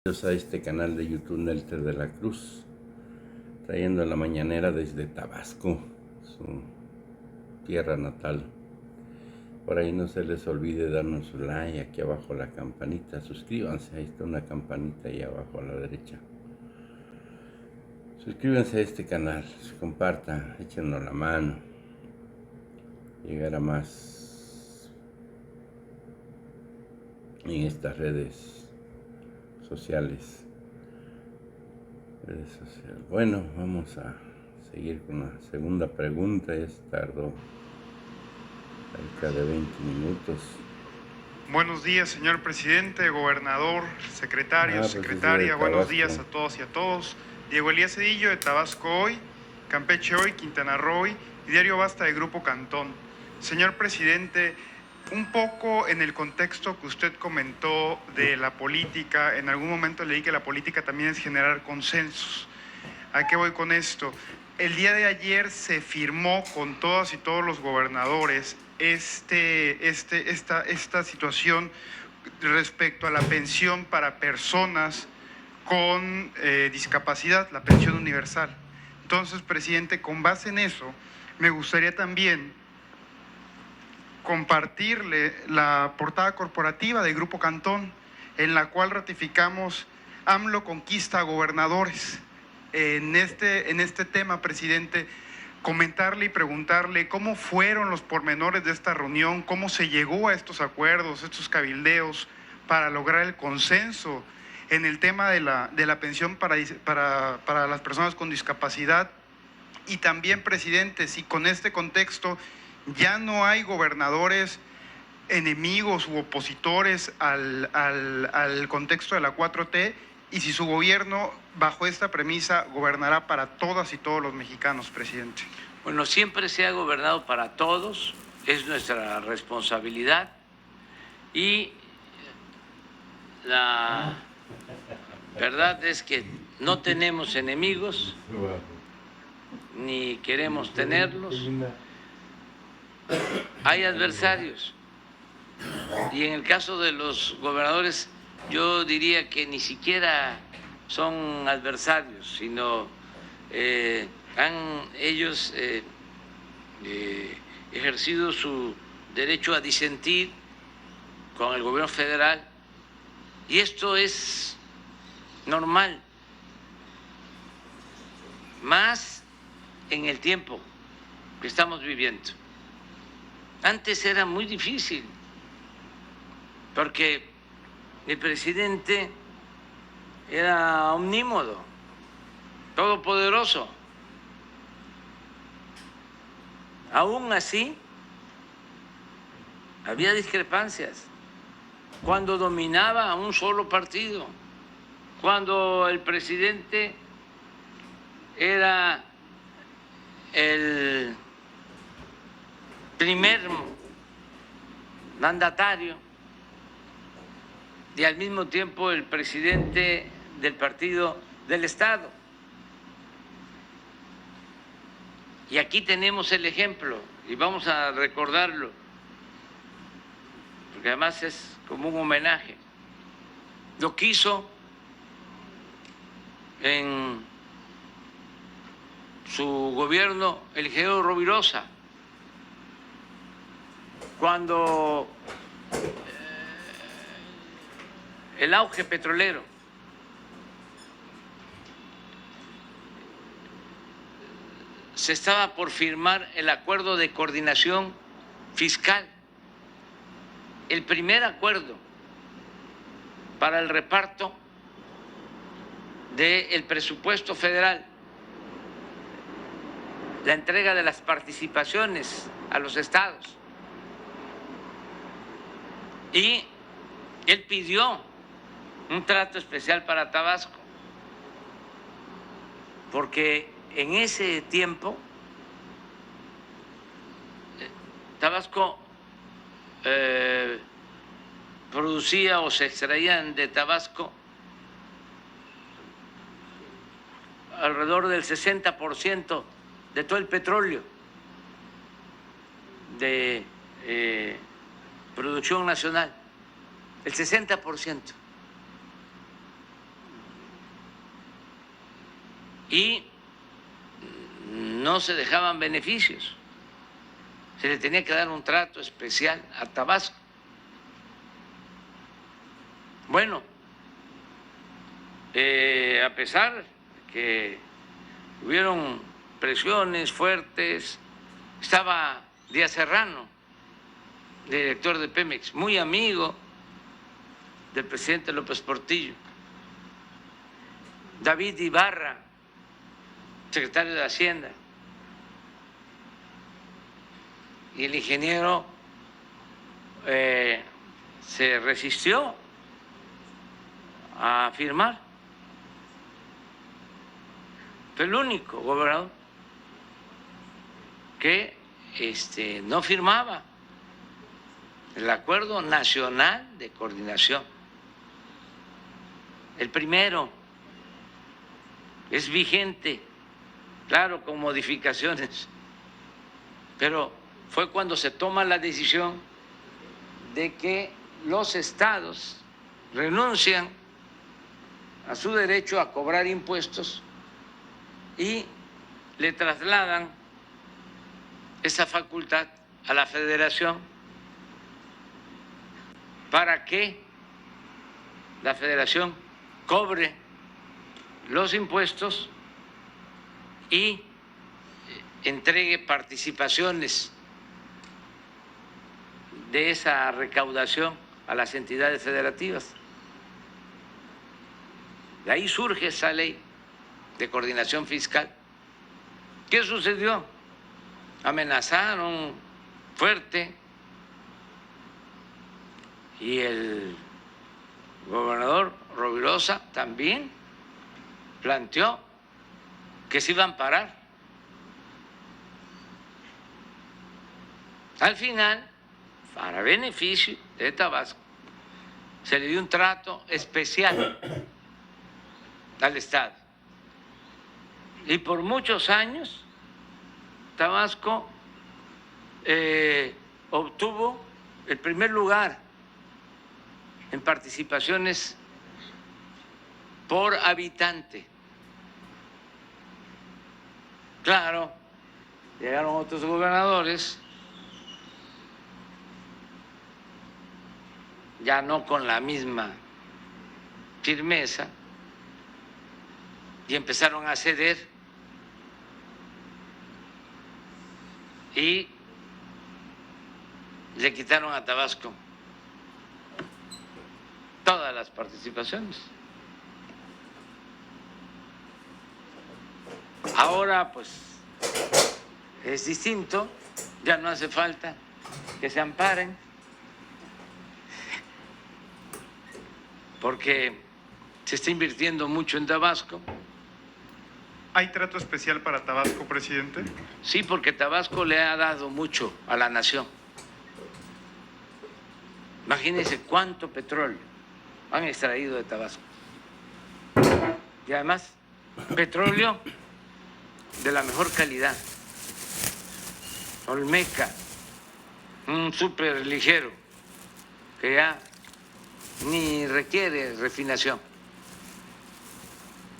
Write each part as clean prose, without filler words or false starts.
A este canal de YouTube Nelter de la Cruz, trayendo la mañanera desde Tabasco, su tierra natal. Por ahí no se les olvide darnos su like, aquí abajo la campanita, suscríbanse, ahí está una campanita ahí abajo a la derecha. Suscríbanse a este canal, compartan, échenos la mano, llegar a más en estas redes sociales. Bueno, vamos a seguir con la segunda pregunta. Tardó cerca de 20 minutos. Buenos días, señor presidente, gobernador, secretarios, secretaria. Buenos días a todos y a todos. Diego Elías Cedillo, de Tabasco Hoy, Campeche Hoy, Quintana Roo Hoy y Diario Basta de Grupo Cantón. Señor presidente, un poco en el contexto que usted comentó de la política, en algún momento leí que la política también es generar consensos. ¿A qué voy con esto? El día de ayer se firmó con todas y todos los gobernadores esta situación respecto a la pensión para personas con discapacidad, la pensión universal. Entonces, presidente, con base en eso, me gustaría también compartirle la portada corporativa del Grupo Cantón, en la cual ratificamos AMLO conquista a gobernadores. En este tema, presidente, comentarle y preguntarle cómo fueron los pormenores de esta reunión, cómo se llegó a estos acuerdos, estos cabildeos, para lograr el consenso en el tema de la pensión para las personas con discapacidad. Y también, presidente, si con este contexto ya no hay gobernadores enemigos u opositores al contexto de la 4T, y si su gobierno, bajo esta premisa, gobernará para todas y todos los mexicanos, presidente. Bueno, siempre se ha gobernado para todos, es nuestra responsabilidad, y la verdad es que no tenemos enemigos, ni queremos tenerlos. Hay adversarios, y en el caso de los gobernadores yo diría que ni siquiera son adversarios, sino han ellos ejercido su derecho a disentir con el gobierno federal, y esto es normal, más en el tiempo que estamos viviendo. Antes era muy difícil, porque el presidente era omnímodo, todopoderoso. Aún así, había discrepancias cuando dominaba a un solo partido, cuando el presidente era el primer mandatario y al mismo tiempo el presidente del partido del Estado. Y aquí tenemos el ejemplo y vamos a recordarlo, porque además es como un homenaje. Lo quiso en su gobierno el ingeniero Rovirosa, cuando el auge petrolero, se estaba por firmar el acuerdo de coordinación fiscal, el primer acuerdo para el reparto del presupuesto federal, la entrega de las participaciones a los estados. Y él pidió un trato especial para Tabasco, porque en ese tiempo Tabasco producía o se extraían de Tabasco alrededor del 60% de todo el petróleo de producción nacional, el 60%. y no se dejaban beneficios. Se le tenía que dar un trato especial a Tabasco. Bueno, a pesar que hubieron presiones fuertes, estaba Díaz Serrano, director de Pemex, muy amigo del presidente López Portillo, David Ibarra, secretario de Hacienda, y el ingeniero se resistió a firmar. Fue el único gobernador que no firmaba el Acuerdo Nacional de Coordinación. El primero es vigente, claro, con modificaciones, pero fue cuando se toma la decisión de que los estados renuncian a su derecho a cobrar impuestos y le trasladan esa facultad a la Federación para que la Federación cobre los impuestos y entregue participaciones de esa recaudación a las entidades federativas. De ahí surge esa ley de coordinación fiscal. ¿Qué sucedió? Amenazaron fuerte y el gobernador Rovirosa también planteó que se iban a parar. Al final, para beneficio de Tabasco, se le dio un trato especial al Estado. Y por muchos años, Tabasco obtuvo el primer lugar en participaciones por habitante. Claro, llegaron otros gobernadores, ya no con la misma firmeza, y empezaron a ceder y le quitaron a Tabasco todas las participaciones. Ahora pues es distinto, ya no hace falta que se amparen, porque se está invirtiendo mucho en Tabasco. ¿Hay trato especial para Tabasco, presidente? Sí, porque Tabasco le ha dado mucho a la nación. Imagínense cuánto petróleo han extraído de Tabasco. Y además, petróleo de la mejor calidad. Olmeca, un súper ligero, que ya ni requiere refinación,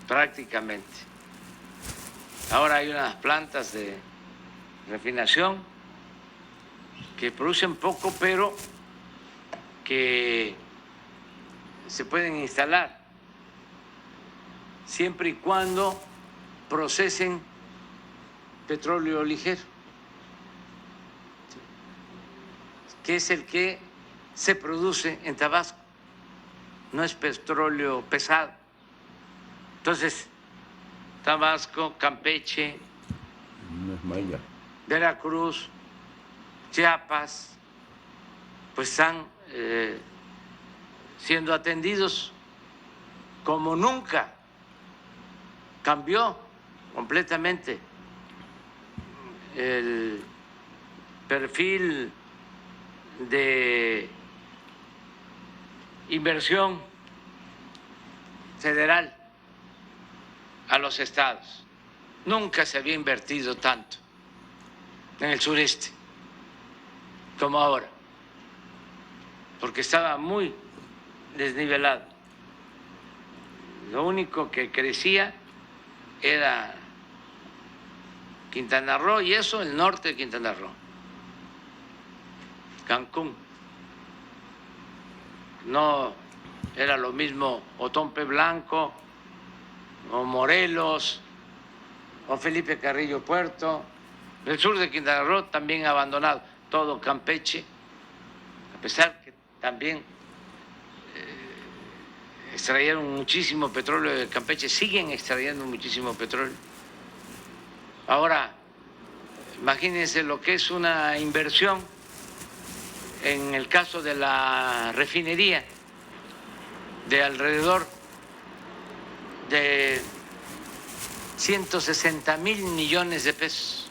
prácticamente. Ahora hay unas plantas de refinación que producen poco, pero que se pueden instalar siempre y cuando procesen petróleo ligero, que es el que se produce en Tabasco, no es petróleo pesado. Entonces, Tabasco, Campeche, Veracruz, Chiapas, pues están siendo atendidos como nunca. Cambió completamente el perfil de inversión federal a los estados. Nunca se había invertido tanto en el sureste como ahora, porque estaba muy desnivelado. Lo único que crecía era Quintana Roo, y eso el norte de Quintana Roo, Cancún. No era lo mismo Otompe Blanco o Morelos o Felipe Carrillo Puerto. El sur de Quintana Roo también abandonado, todo Campeche, a pesar que también extrayeron muchísimo petróleo de Campeche, siguen extrayendo muchísimo petróleo. Ahora, imagínense lo que es una inversión en el caso de la refinería de alrededor de 160,000 millones de pesos.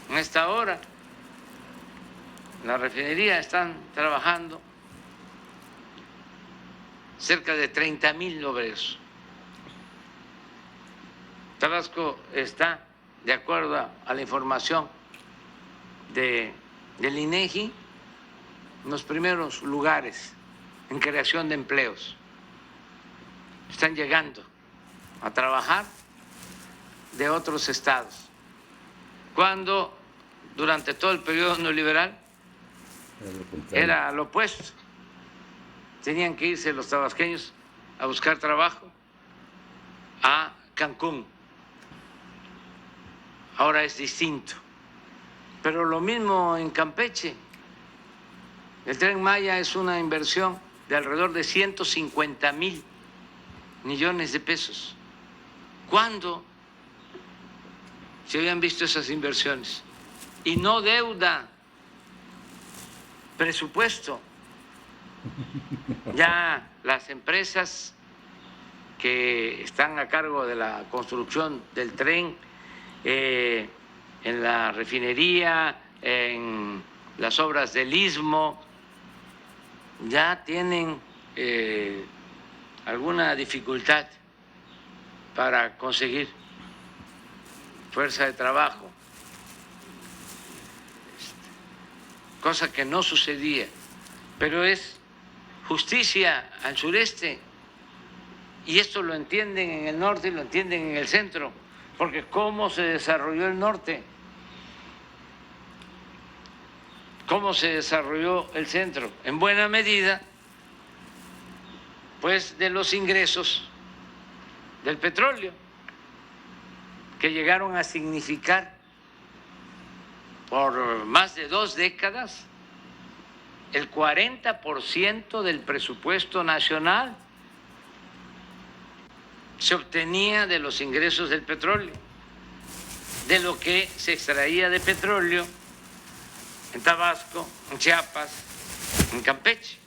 En esta hora, la refinería están trabajando cerca de 30,000 obreros. Tabasco está, de acuerdo a la información del INEGI, en los primeros lugares en creación de empleos. Están llegando a trabajar de otros estados, cuando durante todo el periodo neoliberal era lo opuesto. Tenían que irse los tabasqueños a buscar trabajo a Cancún. Ahora es distinto. Pero lo mismo en Campeche. El Tren Maya es una inversión de alrededor de 150,000 millones de pesos. ¿Cuándo se habían visto esas inversiones? Y no deuda, presupuesto. Ya las empresas que están a cargo de la construcción del tren, en la refinería, en las obras del Istmo, ya tienen alguna dificultad para conseguir fuerza de trabajo, cosa que no sucedía, pero es justicia al sureste, y esto lo entienden en el norte y lo entienden en el centro, porque ¿cómo se desarrolló el norte? ¿Cómo se desarrolló el centro? En buena medida, pues, de los ingresos del petróleo, que llegaron a significar por más de 2 décadas el 40% del presupuesto nacional se obtenía de los ingresos del petróleo, de lo que se extraía de petróleo en Tabasco, en Chiapas, en Campeche.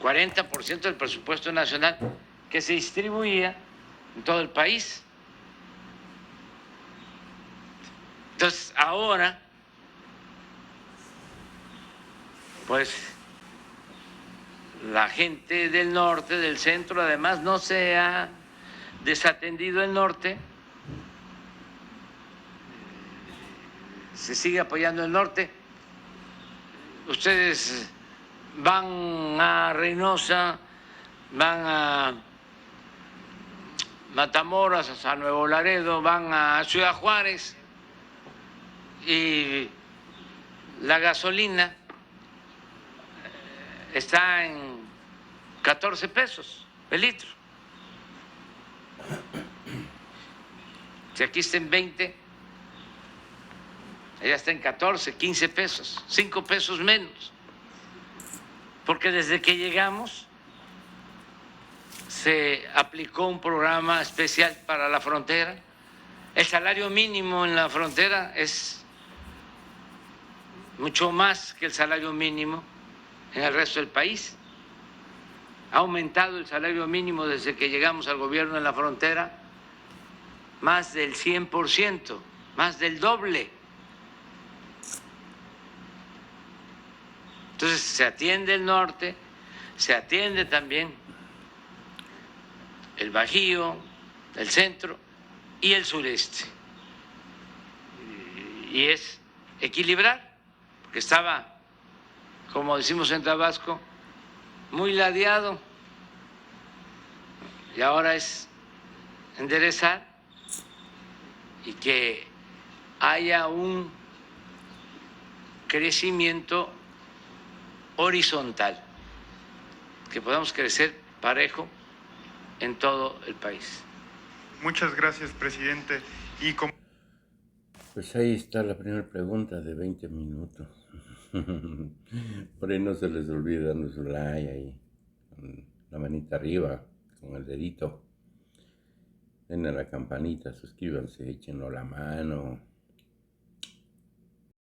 40% del presupuesto nacional que se distribuía en todo el país. Entonces, ahora, pues, la gente del norte, del centro, además no se ha desatendido el norte, se sigue apoyando el norte. Ustedes van a Reynosa, van a Matamoros, a Nuevo Laredo, van a Ciudad Juárez, y la gasolina está en 14 pesos el litro. Si aquí está en 20, allá está en 14, 15 pesos, 5 pesos menos. Porque desde que llegamos se aplicó un programa especial para la frontera. El salario mínimo en la frontera es mucho más que el salario mínimo en el resto del país. Ha aumentado el salario mínimo desde que llegamos al gobierno en la frontera más del 100%, más del doble. Entonces se atiende el norte, se atiende también el Bajío, el centro y el sureste. Y es equilibrar, porque estaba, como decimos en Tabasco, muy ladeado y ahora es enderezar y que haya un crecimiento horizontal, que podamos crecer parejo en todo el país. Muchas gracias, presidente. Y como Pues ahí está la primera pregunta de 20 minutos. Por ahí no se les olvide darnos un like ahí, con la manita arriba, con el dedito. Den a la campanita, suscríbanse, échenlo la mano.